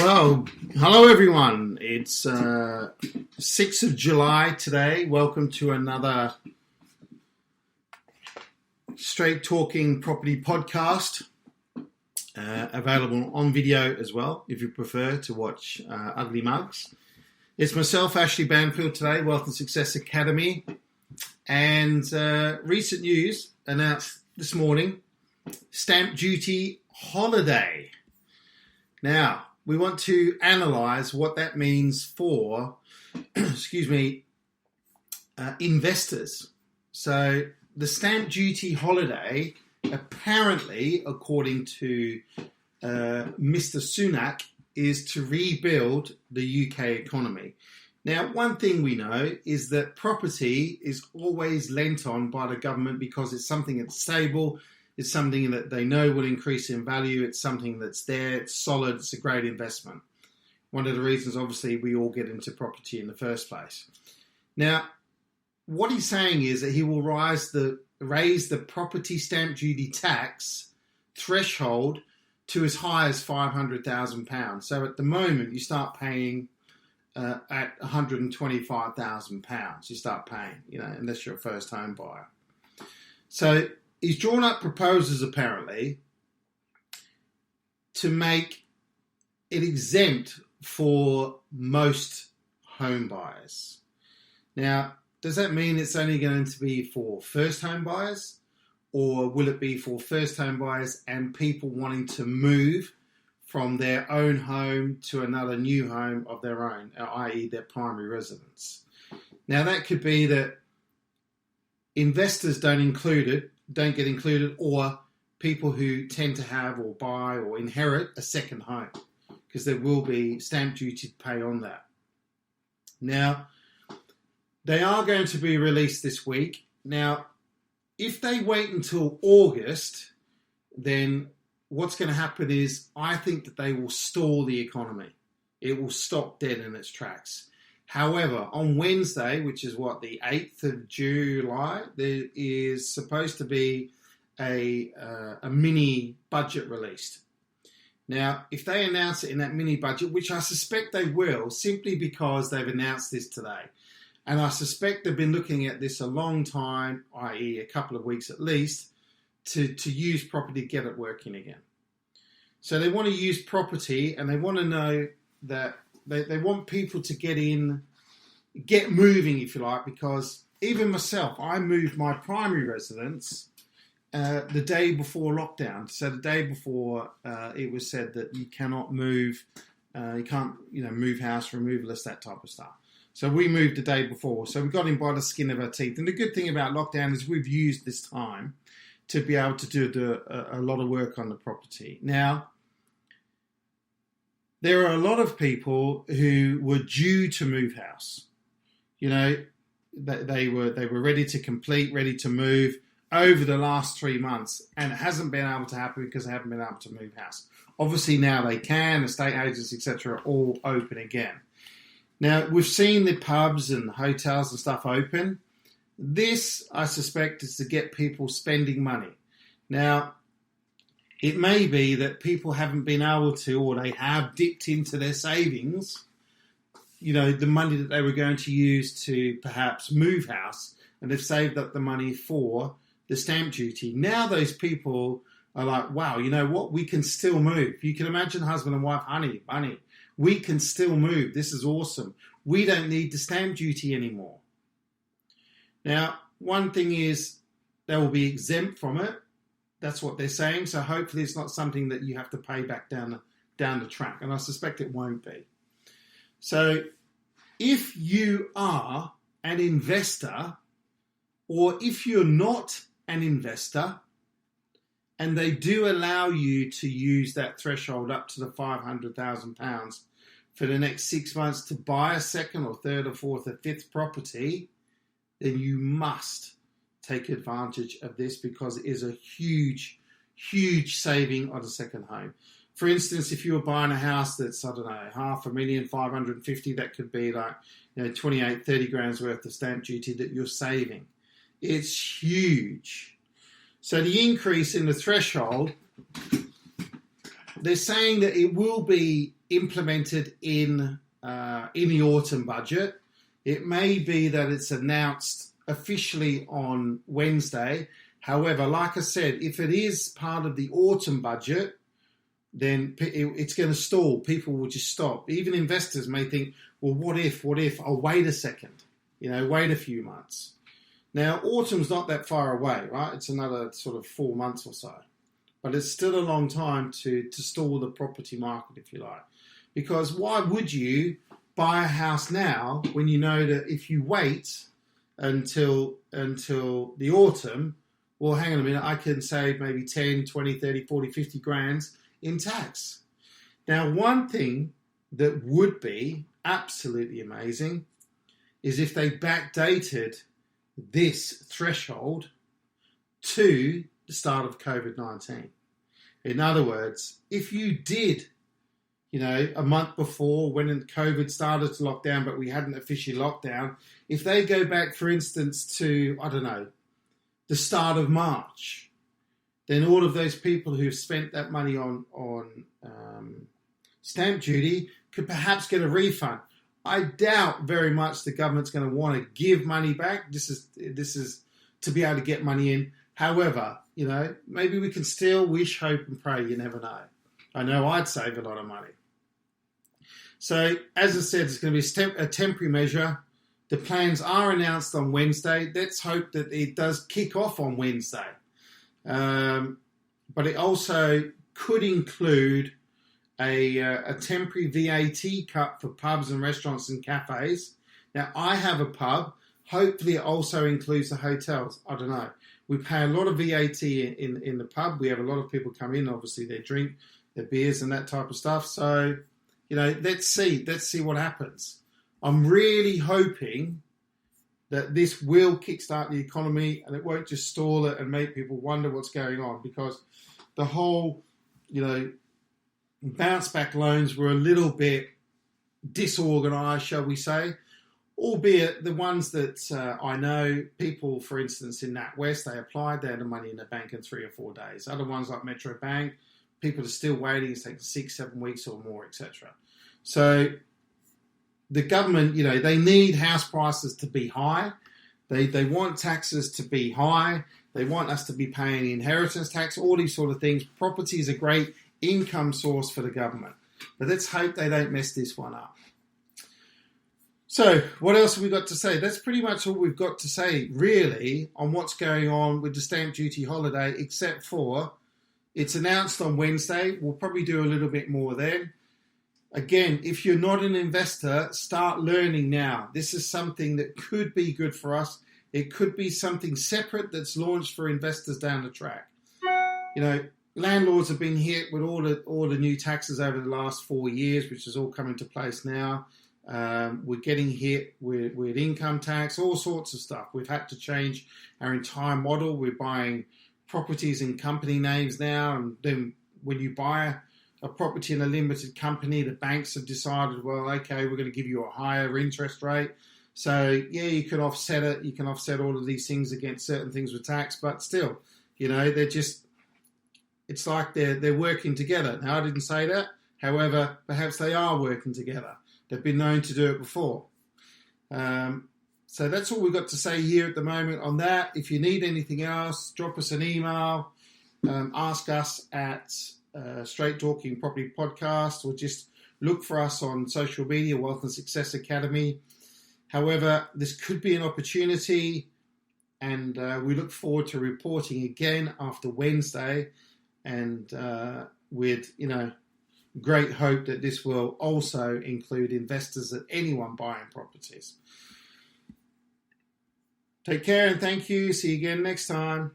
Well, hello everyone. It's 6th of July today. Welcome to another Straight Talking Property podcast. Available on video as well, if you prefer to watch ugly mugs. It's myself, Ashley Banfield, today, Wealth and Success Academy. And recent news announced this morning, stamp duty holiday. Now, we want to analyse what that means for, investors. So the stamp duty holiday, apparently, according to Mr. Sunak, is to rebuild the UK economy. Now, one thing we know is that property is always lent on by the government because it's something that's stable. It's something that they know will increase in value. It's something that's there. It's solid. It's a great investment. One of the reasons, obviously, we all get into property in the first place. Now, what he's saying is that he will raise the property stamp duty tax threshold to as high as £500,000. So at the moment, you start paying at £125,000. You start paying, unless you're a first home buyer. So he's drawn up proposals, apparently, to make it exempt for most home buyers. Now, does that mean it's only going to be for first home buyers? Or will it be for first home buyers and people wanting to move from their own home to another new home of their own, i.e. their primary residence? Now, that could be that investors don't get included, or people who tend to have or buy or inherit a second home, because there will be stamp duty to pay on that. Now, they are going to be released this week. Now, if they wait until August, then what's going to happen is I think that they will stall the economy. It will stop dead in its tracks. However, on Wednesday, which is the 8th of July, there is supposed to be a mini budget released. Now, if they announce it in that mini budget, which I suspect they will, simply because they've announced this today, and I suspect they've been looking at this a long time, i.e. a couple of weeks at least, to use property to get it working again. So they want to use property, and they want to know that they want people to get moving, if you like, because even myself, I moved my primary residence the day before lockdown. So the day before it was said that you cannot move, you can't, move house, removal list, that type of stuff. So we moved the day before. So we got in by the skin of our teeth. And the good thing about lockdown is we've used this time to be able to do a lot of work on the property. Now, there are a lot of people who were due to move house. They were ready to complete, ready to move over the last 3 months, and it hasn't been able to happen because they haven't been able to move house. Obviously now they can, estate agents, etc., are all open again. Now, we've seen the pubs and hotels and stuff open. This, I suspect, is to get people spending money. Now, it may be that people haven't been able to, or they have dipped into their savings, the money that they were going to use to perhaps move house, and they've saved up the money for the stamp duty. Now those people are like, wow, you know what? We can still move. You can imagine husband and wife, honey, bunny. We can still move. This is awesome. We don't need the stamp duty anymore. Now, one thing is they will be exempt from it. That's what they're saying. So hopefully it's not something that you have to pay back down the track. And I suspect it won't be. So if you are an investor, or if you're not an investor, and they do allow you to use that threshold up to the £500,000 for the next 6 months to buy a second or third or fourth or fifth property, then you must take advantage of this, because it is a huge, huge saving on a second home. For instance, if you were buying a house that's, $500,000, 550, that could be 28, 30 grand's worth of stamp duty that you're saving. It's huge. So the increase in the threshold, they're saying that it will be implemented in the autumn budget. It may be that it's announced officially on Wednesday. However, like I said, if it is part of the autumn budget, then it's going to stall. People will just stop. Even investors may think, well, what if? I'll wait a second, wait a few months. Now, autumn's not that far away, right? It's another sort of 4 months or so. But it's still a long time to stall the property market, if you like. Because why would you buy a house now when you know that if you wait until the autumn, well, hang on a minute, I can save maybe 10, 20, 30, 40, 50 grand in tax. Now, one thing that would be absolutely amazing is if they backdated this threshold to the start of COVID-19. In other words, if you did, a month before when COVID started to lock down, but we hadn't officially locked down, if they go back, for instance, to, I don't know, the start of March, then all of those people who've spent that money on stamp duty could perhaps get a refund. I doubt very much the government's going to want to give money back. This is to be able to get money in. However, maybe we can still wish, hope and pray. You never know. I know I'd save a lot of money. So, as I said, it's going to be a temporary measure. The plans are announced on Wednesday. Let's hope that it does kick off on Wednesday. But it also could include a temporary VAT cut for pubs and restaurants and cafes. Now, I have a pub. Hopefully, it also includes the hotels. I don't know. We pay a lot of VAT in the pub. We have a lot of people come in. Obviously, they drink their beers and that type of stuff. So, let's see. Let's see what happens. I'm really hoping that this will kickstart the economy and it won't just stall it and make people wonder what's going on, because the whole, bounce back loans were a little bit disorganised, shall we say, albeit the ones that I know, people, for instance, in NatWest, they applied, they had the money in the bank in 3 or 4 days. Other ones like Metro Bank, people are still waiting, it's taking 6, 7 weeks or more, etc. So the government, they need house prices to be high. They want taxes to be high. They want us to be paying inheritance tax, all these sort of things. Property is a great income source for the government. But let's hope they don't mess this one up. So what else have we got to say? That's pretty much all we've got to say, really, on what's going on with the stamp duty holiday, except for it's announced on Wednesday. We'll probably do a little bit more then. Again, if you're not an investor, start learning now. This is something that could be good for us. It could be something separate that's launched for investors down the track. Landlords have been hit with all the new taxes over the last 4 years, which is all coming into place now. We're getting hit with income tax, all sorts of stuff. We've had to change our entire model. We're buying properties in company names now, and then when you buy a property in a limited company, the banks have decided, well, okay, we're going to give you a higher interest rate. So, yeah, you can offset it. You can offset all of these things against certain things with tax, but still, they're just, it's like they're working together. Now, I didn't say that. However, perhaps they are working together. They've been known to do it before. So that's all we've got to say here at the moment on that. If you need anything else, drop us an email, ask us at Straight Talking Property Podcast, or just look for us on social media, Wealth and Success Academy. However, this could be an opportunity, and we look forward to reporting again after Wednesday, and with great hope that this will also include investors and anyone buying properties. Take care and thank you. See you again next time.